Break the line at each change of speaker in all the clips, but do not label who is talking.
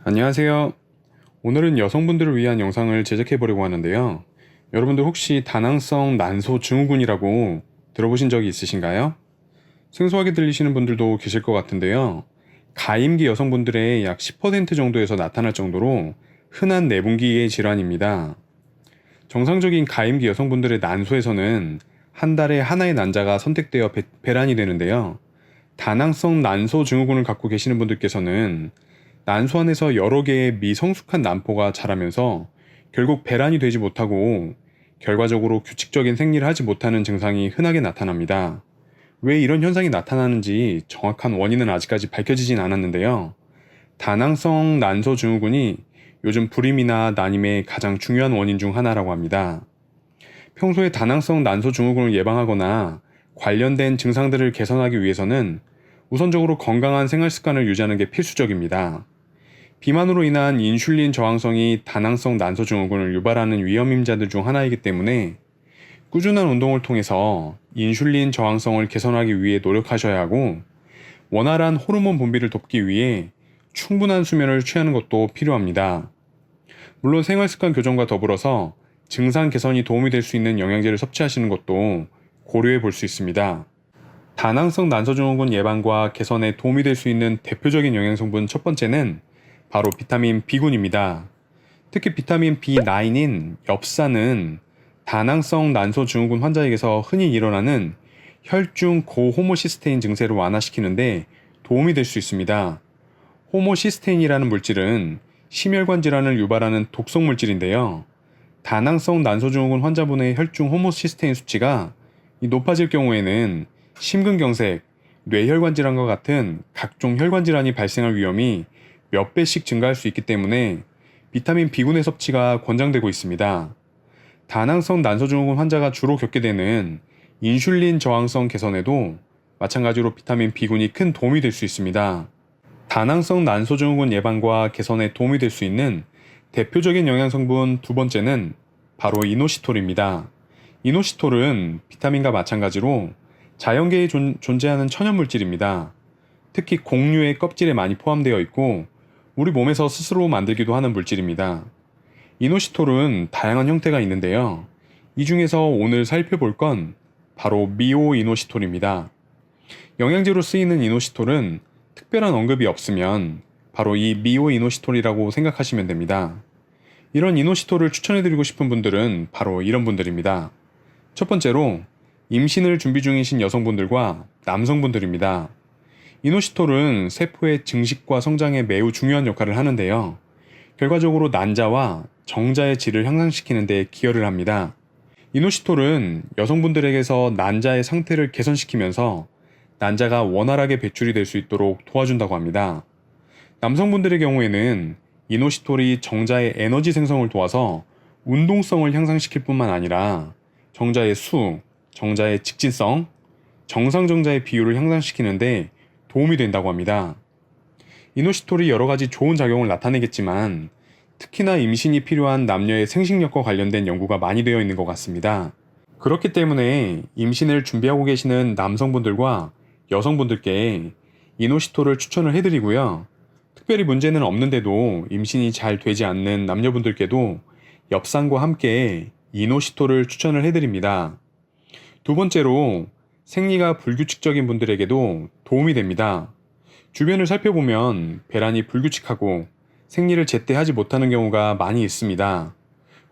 안녕하세요. 오늘은 여성분들을 위한 영상을 제작해 보려고 하는데요. 여러분들 혹시 다낭성 난소 증후군이라고 들어보신 적이 있으신가요? 생소하게 들리시는 분들도 계실 것 같은데요. 가임기 여성분들의 약 10% 정도에서 나타날 정도로 흔한 내분기의 질환입니다. 정상적인 가임기 여성분들의 난소에서는 한 달에 하나의 난자가 선택되어 배란이 되는데요. 다낭성 난소 증후군을 갖고 계시는 분들께서는 난소 안에서 여러 개의 미성숙한 난포가 자라면서 결국 배란이 되지 못하고 결과적으로 규칙적인 생리를 하지 못하는 증상이 흔하게 나타납니다. 왜 이런 현상이 나타나는지 정확한 원인은 아직까지 밝혀지진 않았는데요. 다낭성 난소 증후군이 요즘 불임이나 난임의 가장 중요한 원인 중 하나라고 합니다. 평소에 다낭성 난소 증후군을 예방하거나 관련된 증상들을 개선하기 위해서는 우선적으로 건강한 생활 습관을 유지하는 게 필수적입니다. 비만으로 인한 인슐린 저항성이 다낭성 난소 증후군을 유발하는 위험 임자들 중 하나이기 때문에 꾸준한 운동을 통해서 인슐린 저항성을 개선하기 위해 노력하셔야 하고, 원활한 호르몬 분비를 돕기 위해 충분한 수면을 취하는 것도 필요합니다. 물론 생활 습관 교정과 더불어서 증상 개선이 도움이 될 수 있는 영양제를 섭취하시는 것도 고려해 볼 수 있습니다. 다낭성 난소 증후군 예방과 개선에 도움이 될 수 있는 대표적인 영양성분 첫 번째는 바로 비타민 B군입니다. 특히 비타민 B9인 엽산은 다낭성 난소 증후군 환자에게서 흔히 일어나는 혈중 고호모시스테인 증세를 완화시키는데 도움이 될 수 있습니다. 호모시스테인이라는 물질은 심혈관 질환을 유발하는 독성 물질인데요. 다낭성 난소 증후군 환자분의 혈중 호모시스테인 수치가 높아질 경우에는 심근경색, 뇌혈관 질환과 같은 각종 혈관 질환이 발생할 위험이 몇 배씩 증가할 수 있기 때문에 비타민 B군의 섭취가 권장되고 있습니다. 다낭성 난소 증후군 환자가 주로 겪게 되는 인슐린 저항성 개선에도 마찬가지로 비타민 B군이 큰 도움이 될 수 있습니다. 다낭성 난소 증후군 예방과 개선에 도움이 될 수 있는 대표적인 영양성분 두 번째는 바로 이노시톨입니다. 이노시톨은 비타민과 마찬가지로 자연계에 존재하는 천연물질입니다. 특히 곡류의 껍질에 많이 포함되어 있고 우리 몸에서 스스로 만들기도 하는 물질입니다. 이노시톨은 다양한 형태가 있는데요. 이 중에서 오늘 살펴볼 건 바로 미오이노시톨입니다. 영양제로 쓰이는 이노시톨은 특별한 언급이 없으면 바로 이 미오이노시톨이라고 생각하시면 됩니다. 이런 이노시톨을 추천해드리고 싶은 분들은 바로 이런 분들입니다. 첫 번째로 임신을 준비 중이신 여성분들과 남성분들입니다. 이노시톨은 세포의 증식과 성장에 매우 중요한 역할을 하는데요. 결과적으로 난자와 정자의 질을 향상시키는 데 기여를 합니다. 이노시톨은 여성분들에게서 난자의 상태를 개선시키면서 난자가 원활하게 배출이 될 수 있도록 도와준다고 합니다. 남성분들의 경우에는 이노시톨이 정자의 에너지 생성을 도와서 운동성을 향상시킬 뿐만 아니라 정자의 수, 정자의 직진성, 정상 정자의 비율을 향상시키는데 도움이 된다고 합니다. 이노시톨이 여러 가지 좋은 작용을 나타내겠지만 특히나 임신이 필요한 남녀의 생식력과 관련된 연구가 많이 되어 있는 것 같습니다. 그렇기 때문에 임신을 준비하고 계시는 남성분들과 여성분들께 이노시톨을 추천을 해드리고요. 특별히 문제는 없는데도 임신이 잘 되지 않는 남녀분들께도 엽산과 함께 이노시톨을 추천을 해드립니다. 두 번째로 생리가 불규칙적인 분들에게도 도움이 됩니다. 주변을 살펴보면 배란이 불규칙하고 생리를 제때 하지 못하는 경우가 많이 있습니다.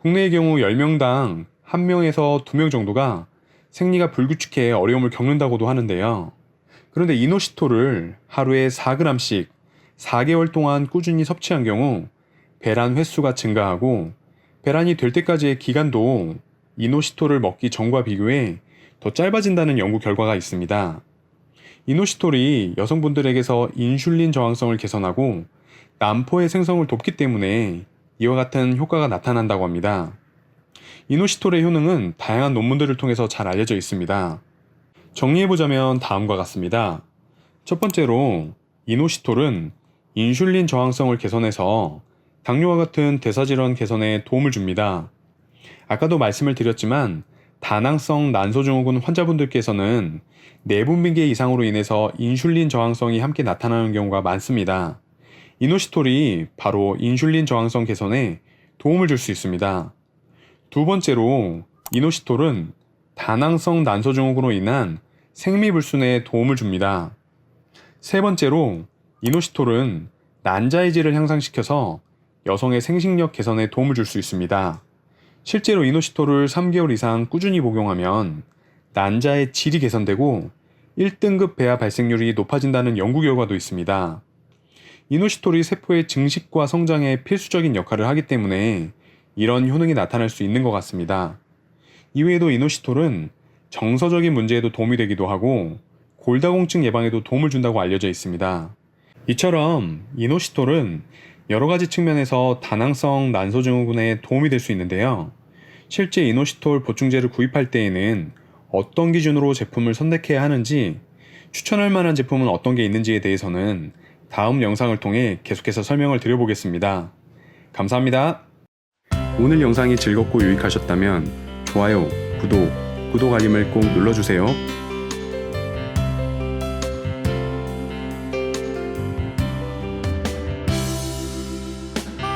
국내의 경우 10명당 1명에서 2명 정도가 생리가 불규칙해 어려움을 겪는다고도 하는데요. 그런데 이노시톨을 하루에 4g씩 4개월 동안 꾸준히 섭취한 경우 배란 횟수가 증가하고 배란이 될 때까지의 기간도 이노시톨을 먹기 전과 비교해 더 짧아진다는 연구 결과가 있습니다. 이노시톨이 여성분들에게서 인슐린 저항성을 개선하고 난포의 생성을 돕기 때문에 이와 같은 효과가 나타난다고 합니다. 이노시톨의 효능은 다양한 논문들을 통해서 잘 알려져 있습니다. 정리해보자면 다음과 같습니다. 첫 번째로 이노시톨은 인슐린 저항성을 개선해서 당뇨와 같은 대사질환 개선에 도움을 줍니다. 아까도 말씀을 드렸지만 다낭성 난소증후군 환자분들께서는 내분비계 이상으로 인해서 인슐린 저항성이 함께 나타나는 경우가 많습니다. 이노시톨이 바로 인슐린 저항성 개선에 도움을 줄 수 있습니다. 두 번째로 이노시톨은 다낭성 난소 증후군으로 인한 생미불순에 도움을 줍니다. 세 번째로 이노시톨은 난자의 질을 향상시켜서 여성의 생식력 개선에 도움을 줄 수 있습니다. 실제로 이노시톨을 3개월 이상 꾸준히 복용하면 난자의 질이 개선되고 1등급 배아 발생률이 높아진다는 연구 결과도 있습니다. 이노시톨이 세포의 증식과 성장에 필수적인 역할을 하기 때문에 이런 효능이 나타날 수 있는 것 같습니다. 이외에도 이노시톨은 정서적인 문제에도 도움이 되기도 하고 골다공증 예방에도 도움을 준다고 알려져 있습니다. 이처럼 이노시톨은 여러 가지 측면에서 다낭성 난소 증후군에 도움이 될 수 있는데요. 실제 이노시톨 보충제를 구입할 때에는 어떤 기준으로 제품을 선택해야 하는지, 추천할 만한 제품은 어떤 게 있는지에 대해서는 다음 영상을 통해 계속해서 설명을 드려보겠습니다. 감사합니다. 오늘 영상이 즐겁고 유익하셨다면 좋아요, 구독 알림을 꼭 눌러주세요.